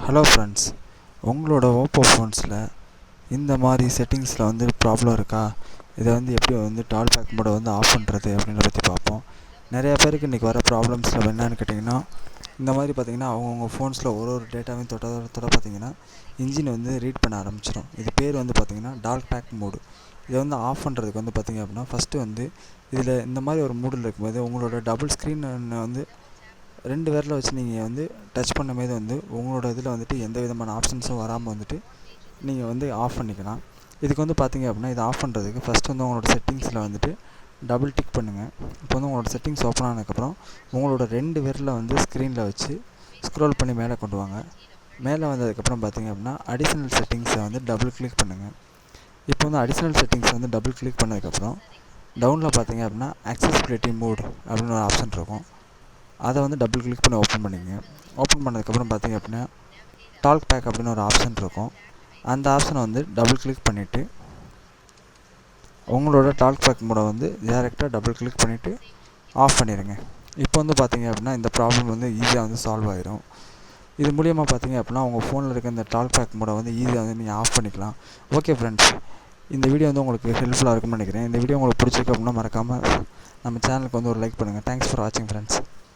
Hello friends, உங்களோட Oppo ஃபோன்ஸில் இந்த மாதிரி செட்டிங்ஸில் வந்து ப்ராப்ளம் இருக்கா? இதை வந்து எப்படி வந்து டால்பேக் மோடை வந்து ஆஃப் பண்ணுறது அப்படின்றத பற்றி பார்ப்போம். நிறையா பேருக்கு இன்றைக்கி வர ப்ராப்ளம்ஸில் என்னென்னு கேட்டிங்கன்னா, இந்த மாதிரி பார்த்திங்கன்னா அவங்கவுங்க ஃபோன்ஸில் ஒரு டேட்டாவையும் தொட பார்த்திங்கன்னா இன்ஜின் வந்து ரீட் பண்ண ஆரம்பிச்சிடும். இது பேர் வந்து பார்த்திங்கன்னா டால்பேக் மோடு. இதை வந்து ஆஃப் பண்ணுறதுக்கு வந்து பார்த்திங்க அப்படின்னா ஃபஸ்ட்டு வந்து இதில் இந்த மாதிரி ஒரு மூடில் இருக்கும்போது உங்களோட டபுள் ஸ்க்ரீன் வந்து 2 விரல வச்சு நீங்கள் வந்து டச் பண்ணும்போது வந்து உங்களோட இதில் வந்துட்டு எந்த விதமான ஆப்ஷன்ஸும் வராமல் வந்துட்டு நீங்கள் வந்து ஆஃப் பண்ணிக்கலாம். இதுக்கு வந்து பார்த்திங்க அப்படின்னா இதை ஆஃப் பண்ணுறதுக்கு ஃபஸ்ட்டு வந்து உங்களோட செட்டிங்ஸில் வந்துட்டு டபுள் டிக் பண்ணுங்கள். இப்போ வந்து உங்களோட செட்டிங்ஸ் ஓப்பன் ஆனதுக்கப்புறம் உங்களோட 2 விரலை வந்து ஸ்க்ரீனில் வச்சு ஸ்க்ரோல் பண்ணி மேலே கொண்டு வாங்க. மேலே வந்ததுக்கப்புறம் பார்த்திங்க அப்படின்னா அடிஷ்னல் செட்டிங்ஸை வந்து டபுள் கிளிக் பண்ணுங்கள். இப்போ வந்து அடிஷ்னல் செட்டிங்ஸை வந்து டபுள் கிளிக் பண்ணதுக்கப்புறம் டவுனில் பார்த்திங்க அப்படின்னா அக்சஸிபிலிட்டி மோட் அப்படின்னு ஒரு ஆப்ஷன் இருக்கும். அதை வந்து டபுள் கிளிக் பண்ணி ஓப்பன் பண்ணிக்கங்க. ஓப்பன் பண்ணதுக்கப்புறம் பார்த்திங்க அப்படின்னா டால்பேக் அப்படின்னு ஒரு ஆப்ஷன் இருக்கும். அந்த ஆப்ஷனை வந்து டபுள் கிளிக் பண்ணிவிட்டு உங்களோட டால்பேக் மோடை வந்து டேரெக்டாக டபுள் கிளிக் பண்ணிவிட்டு ஆஃப் பண்ணிடுங்க. இப்போ வந்து பார்த்திங்க அப்படின்னா இந்த ப்ராப்ளம் வந்து ஈஸியாக வந்து சால்வ் ஆகிடும். இது மூலியமாக பார்த்திங்க அப்படின்னா உங்கள் ஃபோனில் இருக்க இந்த டால்பேக் மோடை வந்து ஈஸியாக வந்து நீங்கள் ஆஃப் பண்ணிக்கலாம். ஓகே ஃப்ரெண்ட்ஸ், இந்த வீடியோ வந்து உங்களுக்கு ஹெல்ப்ஃபுல்லாக இருக்கும்னு நினைக்கிறேன். இந்த வீடியோ உங்களுக்கு பிடிச்சிருக்கு அப்படின்னா மறக்காமல் நம்ம சேனலுக்கு வந்து ஒரு லைக் பண்ணுங்கள். தேங்க்ஸ் ஃபார் வாட்சிங் ஃப்ரெண்ட்ஸ்.